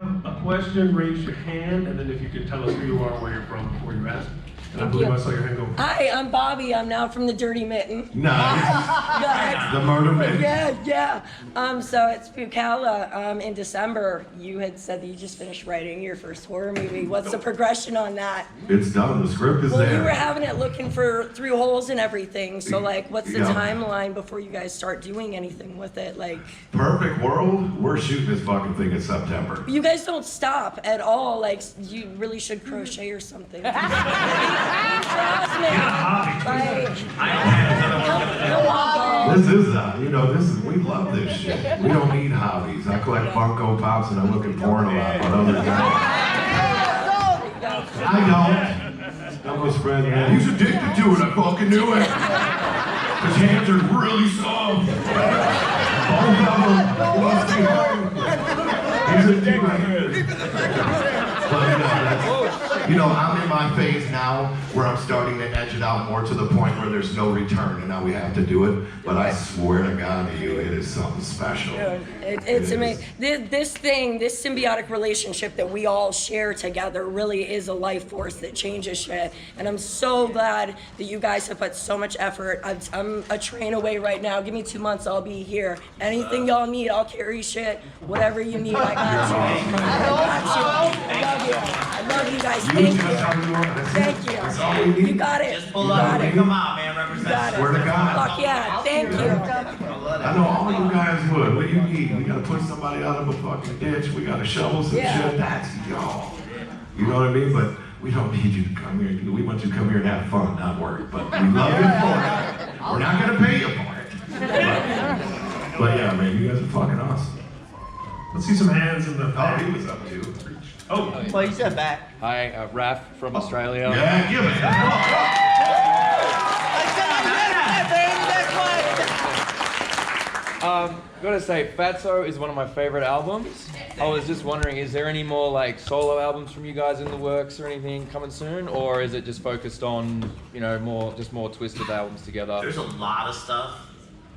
A question, raise your hand, and then if you could tell us who you are, where you're from before you ask. And I believe I saw your hand go. Hi, I'm Bobby. I'm now from the Dirty Mitten. Nice. The murder mitten. Yeah. So it's Bucala. In December, you had said that you just finished writing your first horror movie. What's the progression on that? It's done. The script is Well, there. you were having it looking through holes and everything. So, like, what's the timeline before you guys start doing anything with it? Like, Perfect world. We're shooting this fucking thing in September. you guys don't stop at all. Like, you really should crochet or something. Trust me. This is, we love this shit. We don't need hobbies. I collect Funko Pops and I look at porn a lot, but other than that, I don't. I'm a spread, man. He's addicted to it. I fucking knew it. His hands are really soft. Both of them. He's addicted. I'm in my phase now where I'm starting to edge it out more to the point where there's no return, and now we have to do it. But I swear to God to you, it is something special. It's amazing. This symbiotic relationship that we all share together really is a life force that changes shit. And I'm so glad that you guys have put so much effort. I'm a train away right now. Give me 2 months, I'll be here. Anything y'all need, I'll carry shit. Whatever you need, I got you. I love you. I love you guys. Thank you. Thank you. You got it. Just pull up. Come on, man. Represent. Swear to God. Fuck yeah. Thank you. I know all you guys would. What do you need? We gotta put somebody out of a fucking ditch. We gotta shovel some shit. That's y'all. You know what I mean? But we don't need you to come here. We want you to come here and have fun, not work. But we love you for it. We're not gonna pay you for it. But yeah, man, you guys are fucking awesome. Let's see some hands in the Oh, back. he was up too. Oh, Well, you said back. Hi, Raf from Australia. Yeah, give it. Gotta say, Fatso is one of my favorite albums. I was just wondering, is there any more like solo albums from you guys in the works or anything coming soon, or is it just focused on more Twiztid albums together? There's a lot of stuff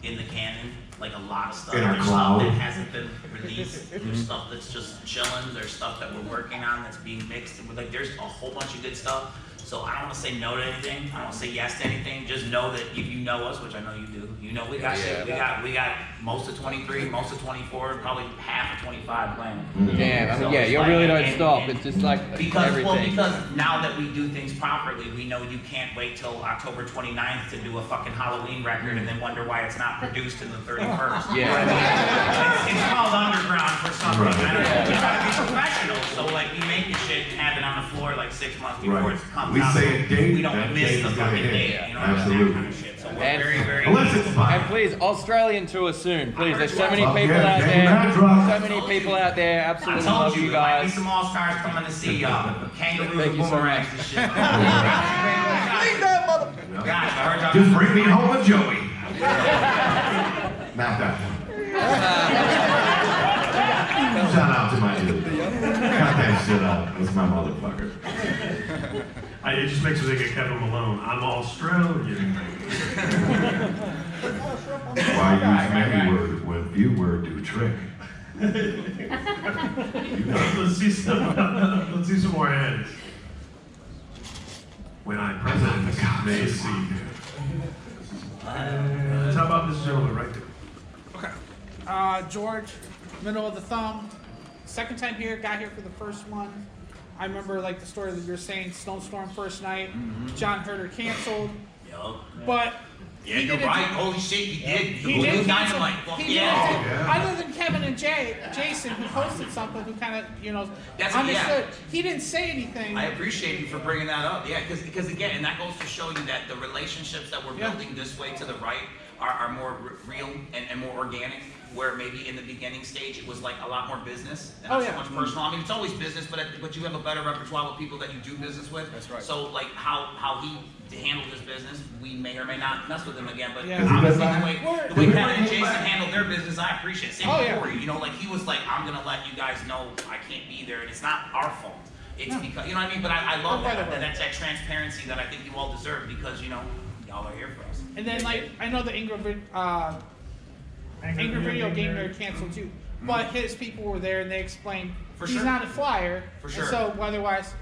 in the canon, like a lot of stuff. In our There's cloud. stuff that hasn't been released. There's stuff that's just chilling. There's stuff that we're working on that's being mixed. Like there's a whole bunch of good stuff. So I don't want to say no to anything. I don't want to say yes to anything. Just know that if you know us, which I know you do, you know we got shit. We got most of 23, most of 24, probably half of 25 planned. Yeah, So yeah, it's you like- really don't and- stop. and It's just like everything. because now that we do things properly, we know you can't wait till October 29th to do a fucking Halloween record and then wonder why it's not produced in the 31st. Yeah. You know what I mean? It's called underground for something. Right. You gotta be professional. So like we make the shit and have it on the floor like 6 months before Right. it comes We out. say a date, We don't that miss date the is gonna fucking hit. date. You know, Absolutely. that kind of shit. So we're And- very, very. Unless it's fine. And please, Australian tour soon, please. There's so many Fuck people yeah, out James there. Madrox. So many people out there. I Absolutely told love you, you there might be guys. some all-stars coming to see y'all. Kangaroos Thank and you so boomerangs much. and shit. Gosh, I heard y'all. Just bring me home with Joey. Not that one. Shout out to my dude. Cut that shit out. That's my motherfucker. it just makes me think of Kevin Malone. I'm Australian. Why use many word when few word do trick? Let's see some more hands. When I'm president, they see. How about this gentleman right there? Okay. George, middle of the thumb. Second time here, got here for the first one. I remember like the story that you're saying, Snowstorm first night, John Herder canceled. Yo. But Yeah, you're right. Holy shit, he did. he did cancel. Dynamite. Fuck He yeah. did. Other than Kevin and Jason, who hosted something, who kind of, That's- understood. yeah. He didn't say anything. I appreciate you for bringing that up. Yeah, because again, and that goes to show you that the relationships that we're building this way to the right are more real and more organic. Where maybe in the beginning stage it was like a lot more business and not so much personal. I mean, it's always business, but you have a better repertoire with people that you do business with. That's right. So like how he handled his business, we may or may not mess with him again. But Yeah. obviously the way Kevin and Jason handled their business, I appreciate. Same with yeah. Corey. Like he was like, I'm gonna let you guys know I can't be there, and it's not our fault. It's because you know what I mean. But I love that. That's that transparency that I think you all deserve because y'all are here for us. And then like I know the Angry Video Game Nerd canceled too, but his people were there and they explained he's sure. not a flyer. For sure. And so otherwise,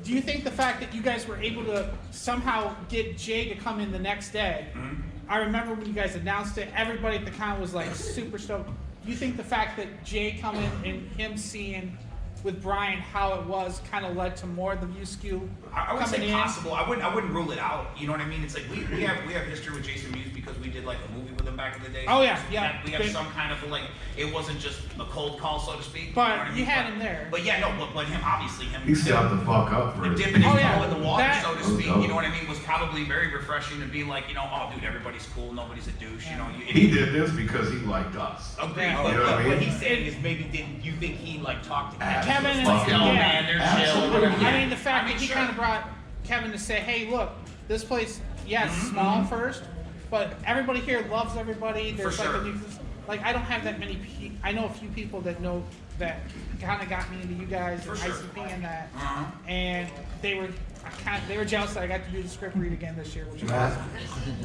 do you think the fact that you guys were able to somehow get Jay to come in the next day? Mm-hmm. I remember when you guys announced it, everybody at the con was like super stoked. Do you think the fact that Jay coming and him seeing with Brian how it was kind of led to more of the view skew I would coming say in? possible. I wouldn't rule it out. You know what I mean? It's like we have history with Jason Mewes because we did like a movie with him back in the day. Oh, yeah, So yeah. We have some kind of like, it wasn't just a cold call, so to speak. But you know what I mean? you had him there. But yeah, no, but him obviously him. He stepped the fuck up for it. Dipping his Oh, yeah. toe in the water, That- so to speak. You know what I mean? Was probably very refreshing to be like, you know, oh dude, everybody's cool, nobody's a douche. You know, He did this because he liked us. Agreed. Yeah. But You know what I mean? what he's saying is maybe didn't you think he like talked to Kevin and Fucking oh yeah. man, they're chill. Absolutely. I mean, the fact I mean, that he sure. kind of brought Kevin to say, hey, look, this place, yes, small first, but everybody here loves everybody. There's like sure. a new, like I don't have that many. I know a few people that know that kind of got me into you guys For and sure. ICP and that, Uh-huh. and they were jealous that I got to do the script read again this year, which was Right. awesome.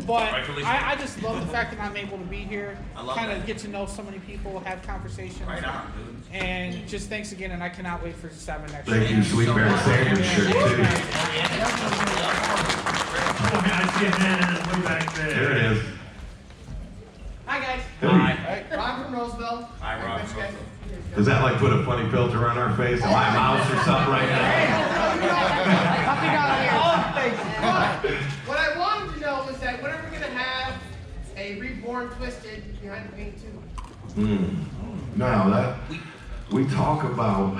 But Rightfully so. I just love the fact that I'm able to be here, I love kind of that. get to know so many people, have conversations. Right on, dude. And just thanks again, and I cannot wait for 7 next year. Thank you, Sweet Mary Sanders shirt too. Oh, man, I see a hand way back there. There it is. Hi guys, Hey. Hi. Rob from Roseville. Hi, Rob. Thanks, guys. Does that like put a funny filter on our face? Am I a mouse or something right now? What I wanted to know was that when are we gonna have a reborn Twiztid behind the paint too? Now that we talk about,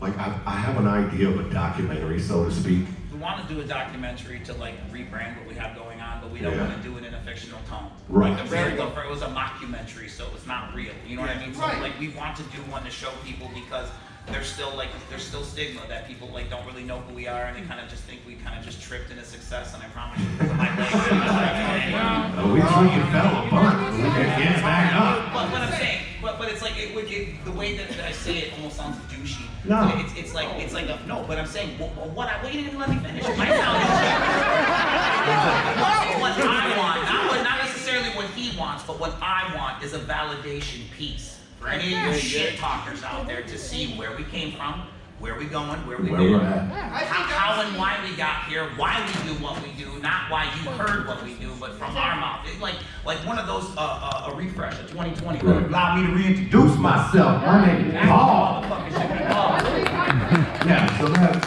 like I have an idea of a documentary, so to speak. We want to do a documentary to like rebrand what we have going on, but we don't Yeah. want to do it in a fictional tone. Right. Like, it was a mockumentary, so it's not real. You know what I mean? So Right. like we want to do one to show people because there's still stigma that people like don't really know who we are and they kind of just think we kind of just tripped into success. And I promise you, my We fell a bunch. We can get back up. But what I'm saying, but it's like the way that I say it almost sounds douchey. No. It's like a no. But I'm saying what you didn't even let me finish. It might sound what I want, not necessarily what he wants, but what I want is a validation piece for any of you shit talkers out there to see where we came from, where we going, where we Where been. we're at. How and why we got here, why we do what we do, not why you heard what we do, but from our mouth. It's like one of those a refresh, a 2020. Allow me to reintroduce myself. My name is Paul. Yeah, so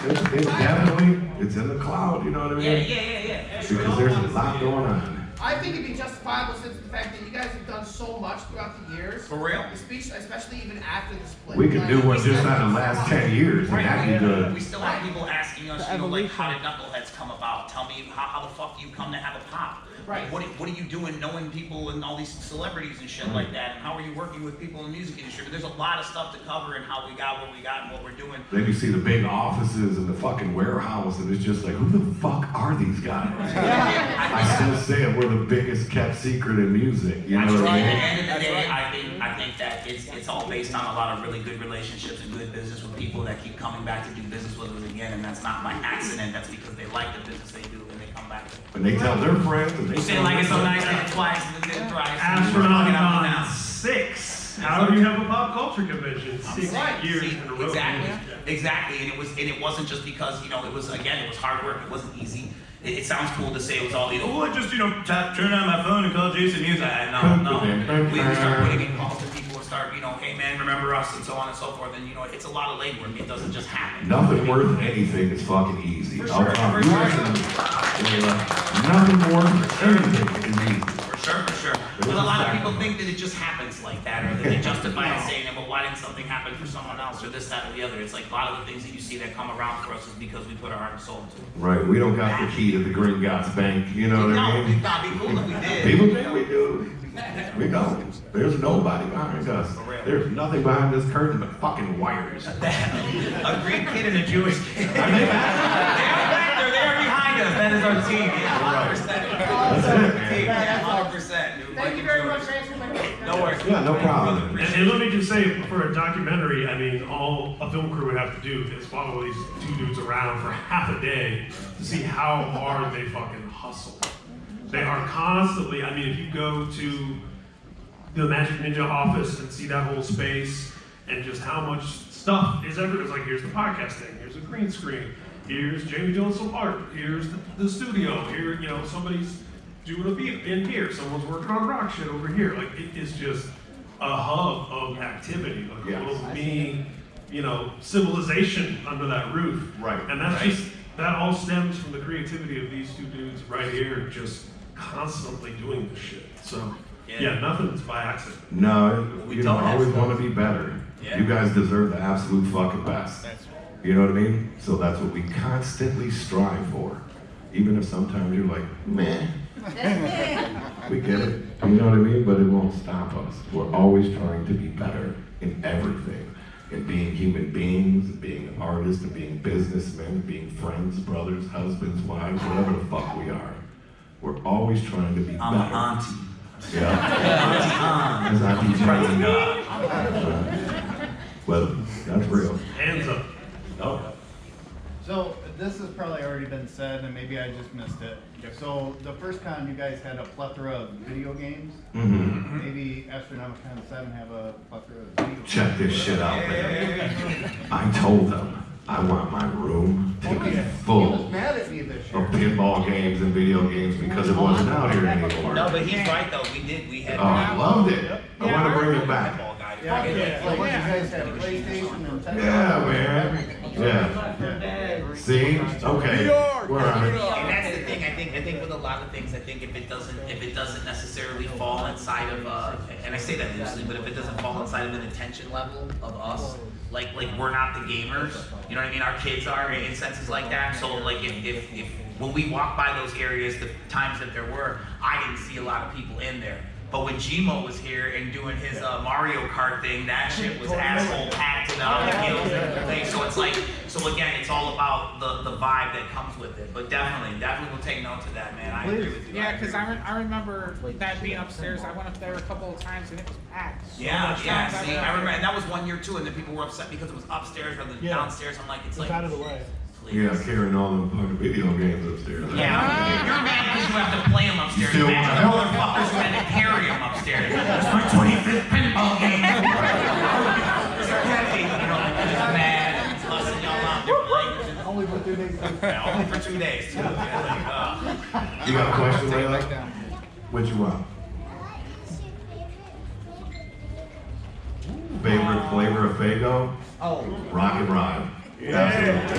it's definitely, it's in the cloud, you know what I mean? Yeah. Because there's a lot going on. I think it'd be justifiable since the fact that you guys have done so much throughout the years. For real? Especially even after the split. We could do one just out of the last 10 years, and that'd be good. We still have people asking us, you know, like, how did Knuckleheads come about? Tell me, how the fuck do you come to have a pop? Right. What are you doing knowing people and all these celebrities and shit like that? And how are you working with people in the music industry? But there's a lot of stuff to cover and how we got what we got and what we're doing. Then you see the big offices and the fucking warehouse, and it's just like, who the fuck are these guys? I still say it, we're the biggest kept secret in music. You know what I At the mean? end of the day, I think that it's all based on a lot of really good relationships and good business with people that keep coming back to do business with us again, and that's not by accident. That's because they like the business they do and they come back. And they tell their friends, and they You say tell like their it's so friends. nice and twice and then thrice. Astronomicon 6. How do you have a pop culture convention 6 years in a row? Exactly, and it wasn't just because it was hard work. It wasn't easy. It sounds cool to say it was all I just turn on my phone and call Jason Mewes. No. We start putting in calls to people and start hey man, remember us and so on and so forth. And it's a lot of legwork. It doesn't just happen. Nothing worth anything is fucking easy. For sure, for Nothing worth anything is easy. For sure. But a lot of people think that it just happens like that, or that they justify it saying, well, why didn't something happen for someone else, or this, that, or the other. It's like a lot of the things that you see that come around for us is because we put our heart and soul into it. Right, we don't got the key to the Gringotts Bank, you know what I No, mean? it'd be cool if we did. People think we do. We don't. There's nobody behind us. There's nothing behind this curtain but fucking wires. A Greek kid and a Jewish kid. They're there behind us. That is our team. 100%. That's it, man. 100%. Thank you very much for answering my question. No worries. Yeah, no problem. And let me just say, for a documentary, I mean, all a film crew would have to do is follow these two dudes around for half a day to see how hard they fucking hustle. They are constantly, I mean, if you go to the Magic Ninja office and see that whole space and just how much stuff stuff is everywhere. It's like, here's the podcasting, here's a green screen, here's Jamie doing some art, here's the studio, here, you know, somebody's doing a beat in here, someone's working on rock shit over here. Like, it is just a hub of activity, like a little mini, you know, civilization under that roof. Right. And that's just, that all stems from the creativity of these two dudes right here, just constantly doing this shit. So, yeah, nothing's by accident. No, you know, I always want to be better. You guys deserve the absolute fucking best. You know what I mean? So that's what we constantly strive for. Even if sometimes you're like, man, we get it. You know what I mean? But it won't stop us. We're always trying to be better in everything. In being human beings, being artists, and being businessmen, being friends, brothers, husbands, wives, whatever the fuck we are. We're always trying to be better. I'm an auntie. Yeah. It's Auntie Jenny. Well, that's real. Hands up. Oh. So this has probably already been said, and maybe I just missed it. So the first con, you guys had a plethora of video games. Mm-hmm. Maybe Astronomicon 7 have a plethora of video games. Check this shit out, man. I told them I want my room to be He was full mad at me this year. of pinball games and video games because it wasn't out here anymore. No, but he's right though. We had. Oh, I loved it. I want to bring it back. Yeah, like you guys have PlayStation and Nintendo. Yeah, man. Yeah. See? Okay. We're on it. And that's the thing. I think with a lot of things, I think if it doesn't necessarily fall inside of and I say that loosely, but if it doesn't fall inside of an attention level of us, like we're not the gamers, you know what I mean? Our kids are in senses like that. So like if when we walk by those areas, the times that there were, I didn't see a lot of people in there. But when Gmo was here and doing his Mario Kart thing, that shit was asshole packed to the gills and everything. So it's like, so again, it's all about the vibe that comes with it. But definitely we'll take note of that, man. I agree with you. Yeah, because I remember that being upstairs. I went up there a couple of times and it was packed. Yeah. See, I remember, and that was one year too, and then people were upset because it was upstairs rather than downstairs. I'm like, it's like out of the way. Yeah, carrying all them fucking video games upstairs. Yeah, you're mad because you have to play them upstairs. Still Imagine the want motherfuckers who had to carry them upstairs. It's my 25th pinball game. They're heavy, you know, just mad and fussing y'all out different languages. Only for 2 days. Yeah, only for 2 days too. Yeah, like, You got a question, Layla? What you want? Favorite flavor of Faygo? Oh. Rock and Ride. Absolutely.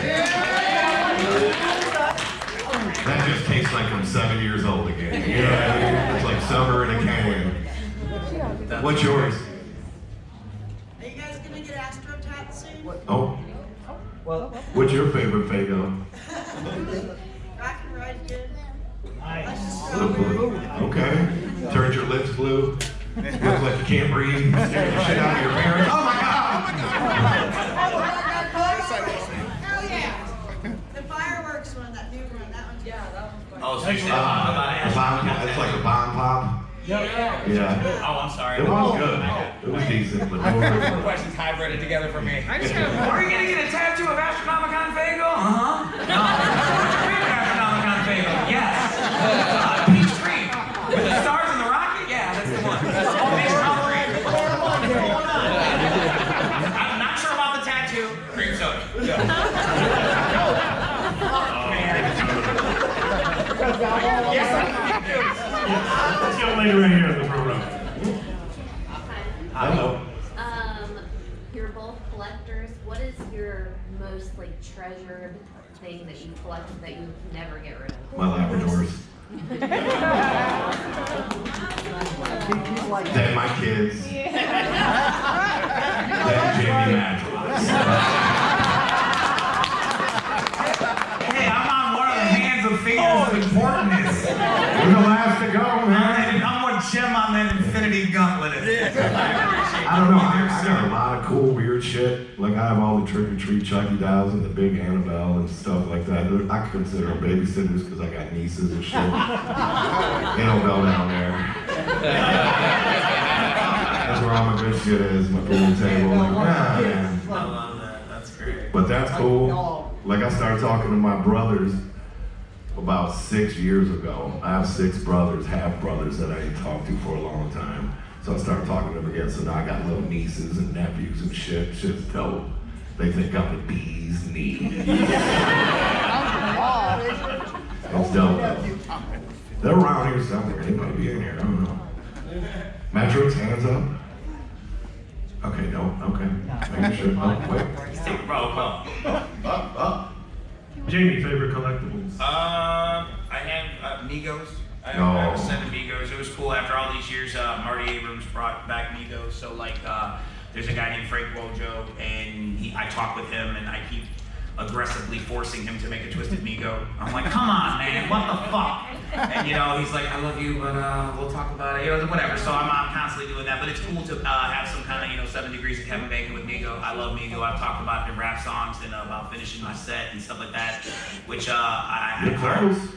That just tastes like I'm 7 years old again. You know what I mean? It's like summer in a can. What's yours? Are you guys gonna get Astro Tat soon? Oh. What's your favorite Faygo? Rock and Ride good. Nice. Okay. Turns your lips blue. Looks like you can't breathe. Scaring the shit out of your parents. Oh my God! Oh yeah. The fireworks one, that new one, that one's that one's oh, so you said about It's like a bomb pop. Yeah. Oh, I'm sorry. It was good. It was decent, but no Four questions hybrided together for me. I just got Are you gonna get a tattoo of Astronomicon Faygo? Uh-huh. No. What's your favorite Astronomicon Faygo? Yes. Peach green. With the stars and the rocket? Yeah, that's the one. Peach green. I'm not sure about the tattoo. Cream soda. Yes, This young lady right here in the front row. Hello. You're both collectors. What is your most like treasured thing that you collect that you never get rid of? My Labradors. Then my kids. Then Jamie Mattress. Hey, I'm on one of the hands of figures of importance. We're the last to go, man. I'm one gem on that infinity gauntlet. I don't know. I got a lot of cool, weird shit. Like I have all the Trick or Treat Chucky dolls and the big Annabelle and stuff like that. I consider them babysitters because I got nieces and shit. They don't go down there. That's where all my good shit is. My pool table. Like, man. I love that. That's great. But that's cool. Like I started talking to my brothers about 6 years ago. I have 6 brothers, half brothers that I ain't talked to for a long time. So I started talking to them again. So now I got little nieces and nephews and shit. Shit's dope. They think I'm the bee's knees. It's dope. They're around here somewhere. They might be in here. I don't know. Metrics, hands up. Okay, no, okay. Making sure. Oh, wait. Let's take a roll call. Up. Jamie, favorite collectibles? I have Migos. I have a set of Migos. It was cool after all these years. Marty Abrams brought back Migos. So like, there's a guy named Frank Wojo, and I talk with him, and I keep aggressively forcing him to make a Twiztid Migo. I'm like, come on, man, what the fuck? And you know, he's like, I love you, but we'll talk about it, you know, whatever. So I'm constantly doing that, but it's cool to have some kind of, you know, 7 degrees of Kevin Bacon with Migo. I love Migo. I've talked about it in rap songs and about finishing my set and stuff like that, which I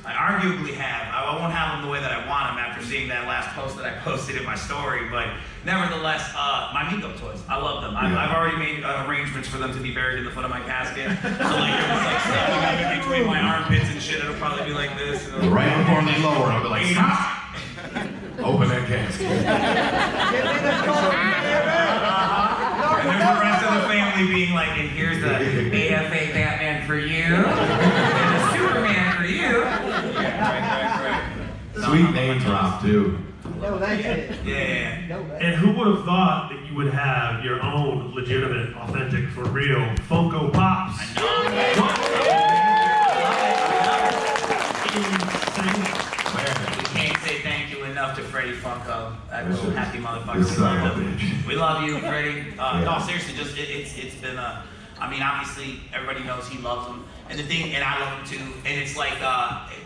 arguably have. I won't have them the way that I want them after seeing that last post that I posted in my story, but nevertheless, my Migo toys, I love them. I've already made arrangements for them to be buried in the foot of my casket. So like, it was like stuffing up in between my armpits and shit. It'll probably be like this. Right before they lower, I'll be like, stop! Open that casket. And there's the rest of the family being like, and here's the AFA Batman for you, and the Superman for you. Yeah, right. Sweet name drop, too. No, that's it. Yeah. And who would have thought that you would have your own legitimate, authentic, for real Funko Pops? I know. We can't say thank you enough to Freddie Funko, that little happy motherfucker. We love you, Freddie. No, seriously, just it's been a. I mean, obviously, everybody knows he loves them, and the thing, and I love him too. And it's like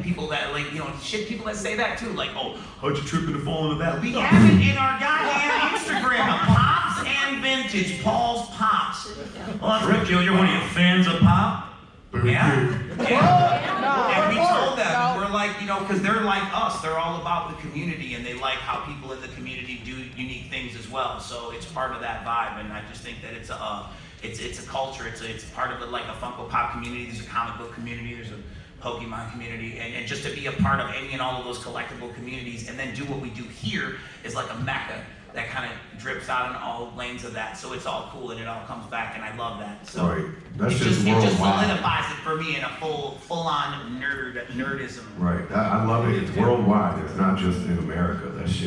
people that like, you know, shit, people that say that too, like, oh, how'd you trip and fall into that? We have it in our goddamn Instagram, Pops and Vintage, Paul's Pops. Well, that's right, Joe. You're one of your fans of Pop. Yeah. And we told them, we're like, you know, because they're like us. They're all about the community, and they like how people in the community do unique things as well. So it's part of that vibe, and I just think that it's a culture. It's part of like a Funko Pop community. There's a comic book community. There's a Pokemon community, and just to be a part of any and all of those collectible communities, and then do what we do here is like a mecca that kind of drips out in all lanes of that. So it's all cool, and it all comes back, and I love that. So Right. That's it just just worldwide. solidifies it for me in a full-on nerdism. Right. I love it. It's worldwide. It's not just in America. That shit